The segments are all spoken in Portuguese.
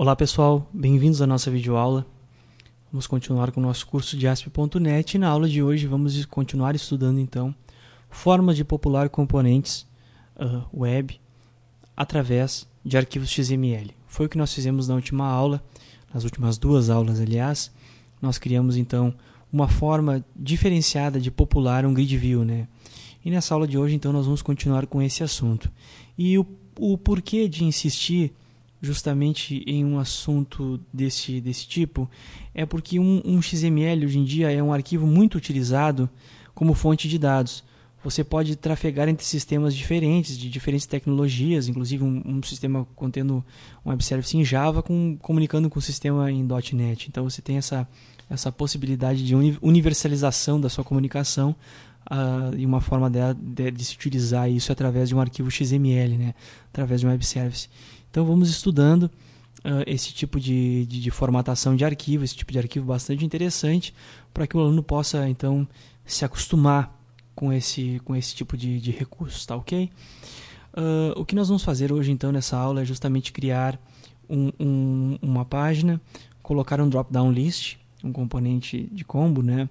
Olá pessoal, bem-vindos à nossa videoaula. Vamos continuar com o nosso curso de ASP.NET e na aula de hoje vamos continuar estudando então formas de popular componentes web através de arquivos XML. Foi o que nós fizemos na última aula, nas últimas duas aulas aliás. Nós criamos então uma forma diferenciada de popular um grid view, né? E nessa aula de hoje então nós vamos continuar com esse assunto. E o porquê de insistir justamente em um assunto desse tipo é porque um XML hoje em dia é um arquivo muito utilizado como fonte de dados. Você pode trafegar entre sistemas diferentes, de diferentes tecnologias, inclusive um sistema contendo um web service em Java comunicando com o sistema em .NET. Então você tem essa possibilidade de universalização da sua comunicação e uma forma de se utilizar isso através de um arquivo XML, né? Através de um web service. Então vamos estudando esse tipo de formatação de arquivo, esse tipo de arquivo bastante interessante, para que o aluno possa então se acostumar com esse tipo de recursos, tá ok? O que nós vamos fazer hoje então nessa aula é justamente criar uma página, colocar um drop-down list, um componente de combo, né?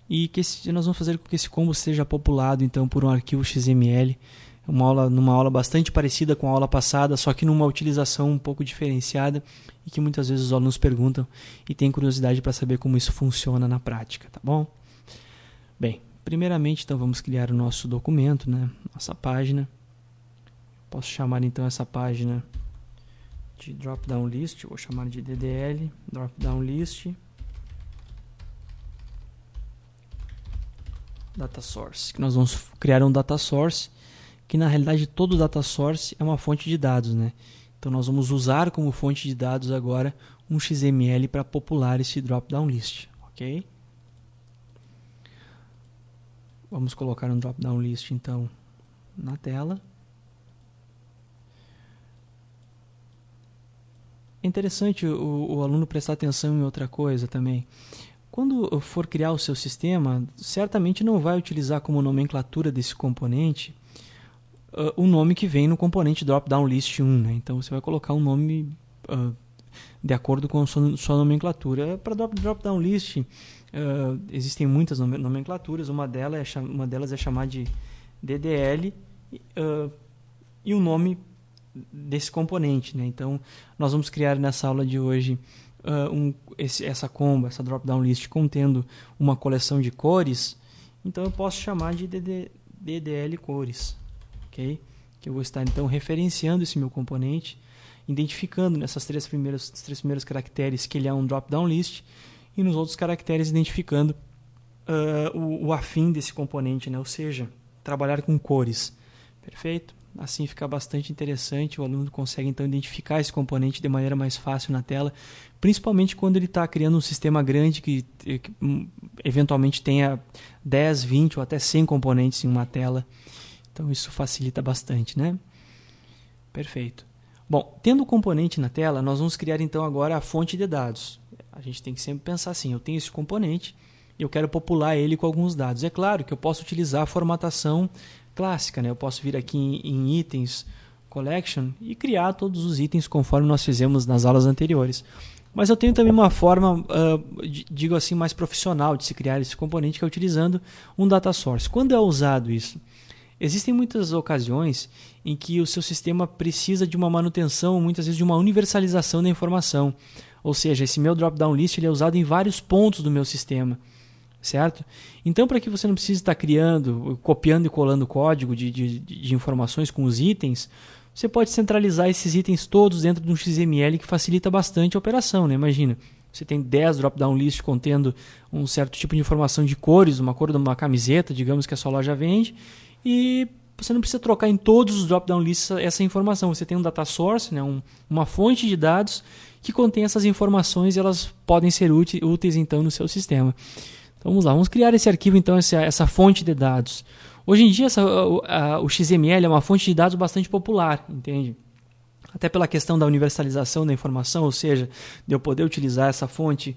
E nós vamos fazer com que esse combo seja populado então por um arquivo XML, numa aula bastante parecida com a aula passada, só que numa utilização um pouco diferenciada e que muitas vezes os alunos perguntam e têm curiosidade para saber como isso funciona na prática, tá bom? Bem, primeiramente então vamos criar o nosso documento, né? Nossa página. Posso chamar então essa página de drop-down list, vou chamar de DDL, drop-down list, data source, que nós vamos criar um data source, que na realidade todo data source é uma fonte de dados, né? Então nós vamos usar como fonte de dados agora um XML para popular esse drop-down list, ok? Vamos colocar um drop-down list então na tela. É interessante o aluno prestar atenção em outra coisa também. Quando for criar o seu sistema, certamente não vai utilizar como nomenclatura desse componente o nome que vem no componente drop-down list 1, né? Então você vai colocar um nome de acordo com a sua nomenclatura. Para drop-down list existem muitas nomenclaturas, uma delas é chamar de DDL e o nome desse componente, né? Então nós vamos criar nessa aula de hoje essa combo, essa drop-down list contendo uma coleção de cores. Então eu posso chamar de DDL cores, ok? Que eu vou estar então referenciando esse meu componente, identificando nessas três primeiros caracteres que ele é um drop-down list e nos outros caracteres identificando o afim desse componente, né? Ou seja, trabalhar com cores. Perfeito? Assim fica bastante interessante, o aluno consegue então identificar esse componente de maneira mais fácil na tela, principalmente quando ele está criando um sistema grande que eventualmente tenha 10, 20 ou até 100 componentes em uma tela. Então isso facilita bastante, né? Perfeito. Bom, tendo o componente na tela, nós vamos criar então agora a fonte de dados. A gente tem que sempre pensar assim, eu tenho esse componente e eu quero popular ele com alguns dados. É claro que eu posso utilizar a formatação clássica, né? Eu posso vir aqui em itens collection e criar todos os itens conforme nós fizemos nas aulas anteriores. Mas eu tenho também uma forma, digo assim, mais profissional de se criar esse componente, que é utilizando um data source. Quando é usado isso? Existem muitas ocasiões em que o seu sistema precisa de uma manutenção, muitas vezes de uma universalização da informação. Ou seja, esse meu drop-down list ele é usado em vários pontos do meu sistema. Certo? Então, para que você não precise estar copiando e colando código de informações com os itens, você pode centralizar esses itens todos dentro de um XML que facilita bastante a operação, né? Imagina, você tem 10 drop-down lists contendo um certo tipo de informação de cores, uma cor de uma camiseta, digamos que a sua loja vende, e você não precisa trocar em todos os drop-down lists essa informação. Você tem um data source, né? Uma fonte de dados que contém essas informações e elas podem ser úteis então no seu sistema. Então vamos lá, vamos criar esse arquivo, então, essa fonte de dados. Hoje em dia o XML é uma fonte de dados bastante popular, entende? Até pela questão da universalização da informação, ou seja, de eu poder utilizar essa fonte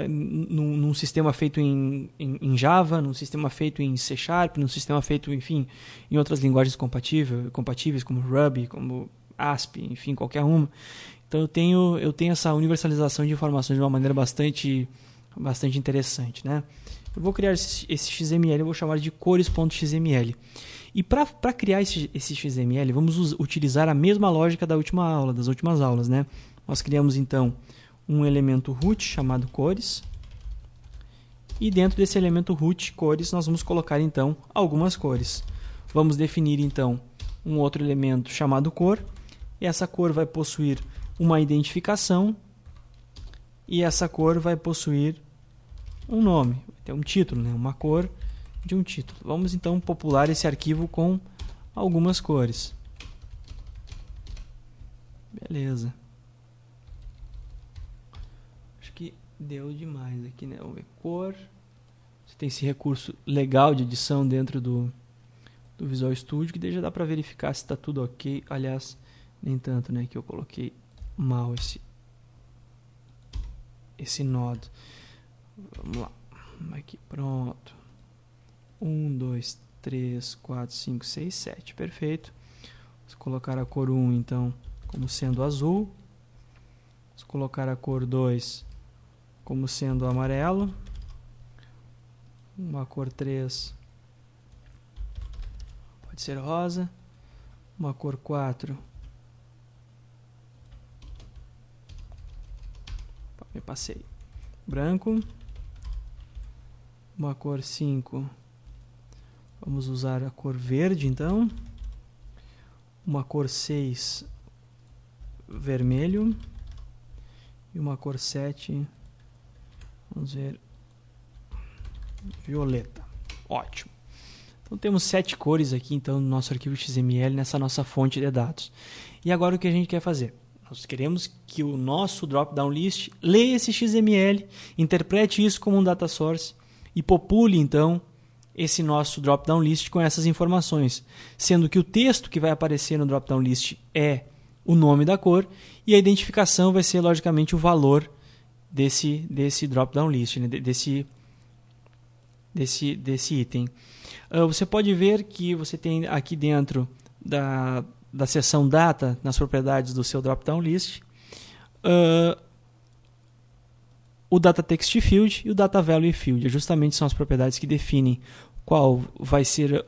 num sistema feito em Java, num sistema feito em C#, num sistema feito, enfim, em outras linguagens compatíveis, como Ruby, como ASP, enfim, qualquer uma. Então eu tenho essa universalização de informações de uma maneira bastante interessante, né? Eu vou criar esse XML, eu vou chamar de cores.xml. E para criar esse XML, vamos utilizar a mesma lógica das últimas aulas, né? Nós criamos então um elemento root chamado cores. E dentro desse elemento root cores, nós vamos colocar então algumas cores. Vamos definir então um outro elemento chamado cor. E essa cor vai possuir uma identificação. E essa cor vai possuir um nome, vai ter um título, né? Uma cor de um título. Vamos então popular esse arquivo com algumas cores. Beleza. Acho que deu demais aqui, né? Vamos ver cor. Você tem esse recurso legal de edição dentro do Visual Studio, que daí já dá para verificar se está tudo ok. Aliás, nem tanto, né? Que eu coloquei mal esse nodo. Vamos lá. Aqui, pronto. 1, 2, 3, 4, 5, 6, 7. Perfeito. Vamos colocar a cor 1, então, como sendo azul. Vamos colocar a cor 2 como sendo amarelo. Uma cor 3 pode ser rosa. Uma cor 4 me passei. Branco. Uma cor 5. Vamos usar a cor verde, então. Uma cor 6, vermelho. E uma cor 7, vamos ver, violeta. Ótimo. Então temos 7 cores aqui então no nosso arquivo XML, nessa nossa fonte de dados. E agora o que a gente quer fazer? Nós queremos que o nosso drop-down list leia esse XML, interprete isso como um data source e popule então esse nosso drop-down list com essas informações, sendo que o texto que vai aparecer no drop-down list é o nome da cor e a identificação vai ser logicamente o valor desse drop-down list, né? desse item. Você pode ver que você tem aqui dentro da seção data, nas propriedades do seu drop-down list, o data text field e o data value field. Justamente são as propriedades que definem qual vai ser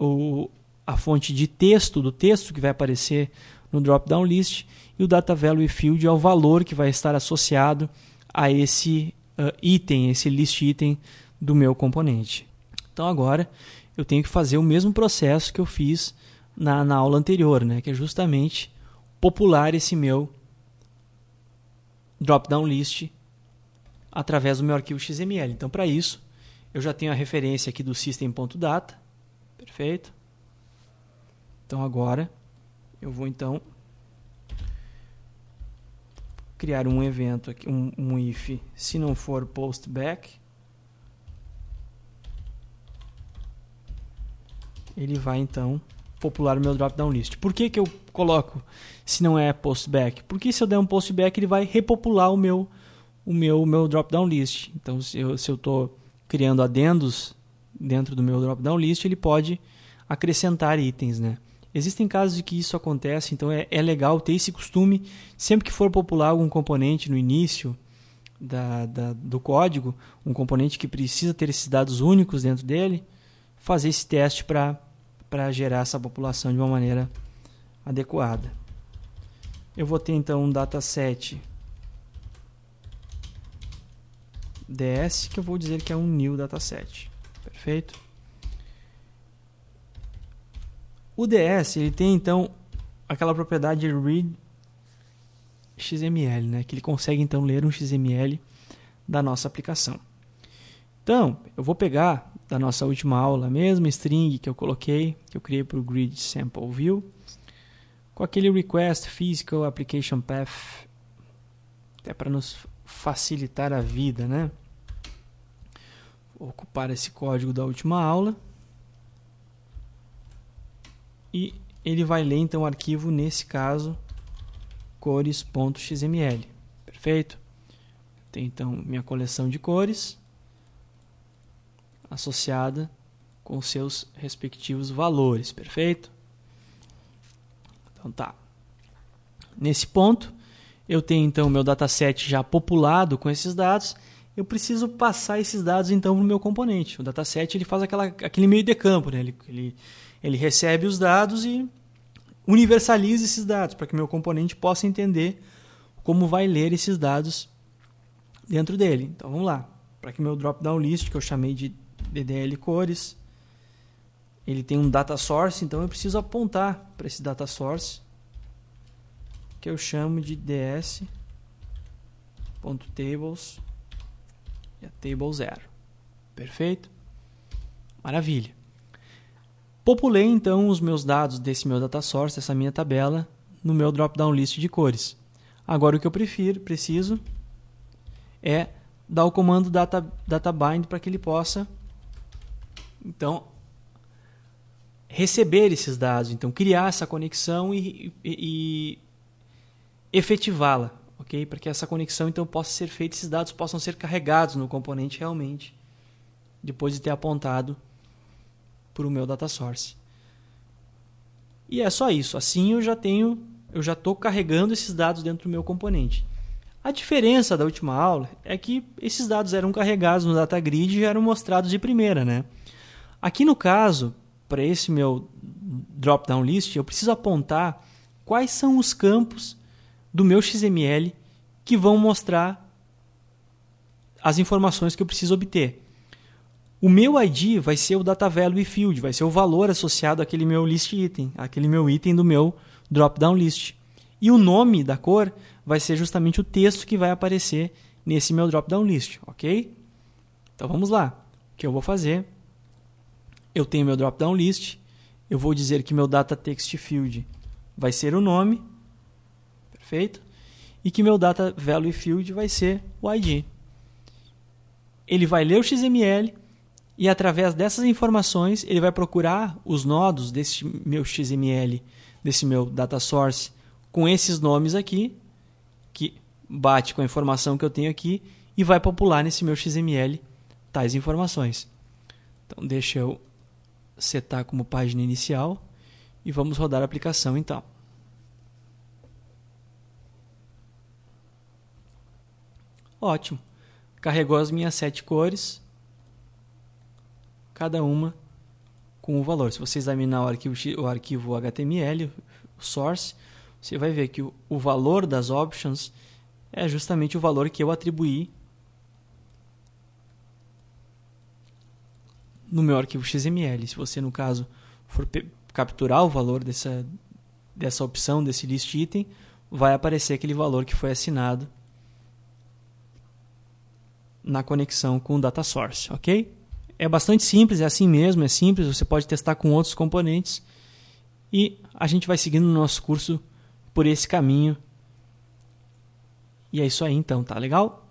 a fonte de texto, do texto que vai aparecer no drop-down list, e o data value field é o valor que vai estar associado a esse item, esse list item do meu componente. Então agora eu tenho que fazer o mesmo processo que eu fiz na aula anterior, né? Que é justamente popular esse meu drop-down list através do meu arquivo XML. Então, para isso, eu já tenho a referência aqui do system.data. Perfeito. Então, agora, eu vou, então, criar um evento aqui, um if, se não for postback. Ele vai, então, popular o meu drop-down list. Por que eu coloco se não é postback? Porque se eu der um postback, ele vai repopular o meu drop-down list. Então, se eu estou criando adendos dentro do meu drop-down list, ele pode acrescentar itens, né? Existem casos em que isso acontece, então é legal ter esse costume, sempre que for popular algum componente no início do código, um componente que precisa ter esses dados únicos dentro dele, fazer esse teste para gerar essa população de uma maneira adequada. Eu vou ter então um dataset ds, que eu vou dizer que é um new dataset. Perfeito? O ds, ele tem então aquela propriedade read XML, né? Que ele consegue então ler um XML da nossa aplicação. Então, eu vou pegar da nossa última aula a mesma string que eu coloquei, que eu criei para o grid sample view, com aquele request physical application path, até para nos facilitar a vida, né? Vou ocupar esse código da última aula e ele vai ler então o arquivo, nesse caso, cores.xml. Perfeito? Tem então minha coleção de cores associada com seus respectivos valores. Perfeito? Então tá. Nesse ponto, Eu tenho então o meu dataset já populado com esses dados. Eu preciso passar esses dados então para o meu componente. O dataset ele faz aquele meio de campo, né? Ele recebe os dados e universaliza esses dados para que o meu componente possa entender como vai ler esses dados dentro dele. Então vamos lá. Para que o meu drop-down list, que eu chamei de DDL cores, ele tem um data source, então eu preciso apontar para esse data source, que eu chamo de ds.tables e a table 0. Perfeito? Maravilha. Populei então os meus dados desse meu data source, essa minha tabela, no meu drop-down list de cores. Agora o que eu preciso é dar o comando databind para que ele possa então receber esses dados, então criar essa conexão e efetivá-la, ok? Para que essa conexão então possa ser feita, esses dados possam ser carregados no componente realmente, depois de ter apontado para o meu data source. E é só isso. Assim eu já estou carregando esses dados dentro do meu componente. A diferença da última aula é que esses dados eram carregados no data grid e já eram mostrados de primeira, né? Aqui no caso, para esse meu drop-down list, eu preciso apontar quais são os campos do meu XML que vão mostrar as informações que eu preciso obter. O meu ID vai ser o data value field, vai ser o valor associado àquele meu list item, aquele meu item do meu drop-down list. E o nome da cor vai ser justamente o texto que vai aparecer nesse meu drop-down list, ok? Então vamos lá. O que eu vou fazer? Eu tenho meu drop-down list, eu vou dizer que meu data text field vai ser o nome, perfeito? E que meu data value field vai ser o ID. Ele vai ler o XML e através dessas informações ele vai procurar os nodos desse meu XML, desse meu data source, com esses nomes aqui, que bate com a informação que eu tenho aqui, e vai popular nesse meu XML tais informações. Então deixa eu setar como página inicial e vamos rodar a aplicação então. Ótimo. Carregou as minhas 7 cores, cada uma com o valor. Se você examinar o arquivo HTML, o source, você vai ver que o valor das options é justamente o valor que eu atribuí no meu arquivo XML. Se você, no caso, for capturar o valor dessa opção, desse list item, vai aparecer aquele valor que foi assinado na conexão com o data source, ok? É bastante simples, é assim mesmo, é simples, você pode testar com outros componentes e a gente vai seguindo no nosso curso por esse caminho. E é isso aí então, tá legal?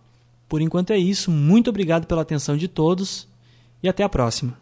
Por enquanto é isso, muito obrigado pela atenção de todos e até a próxima.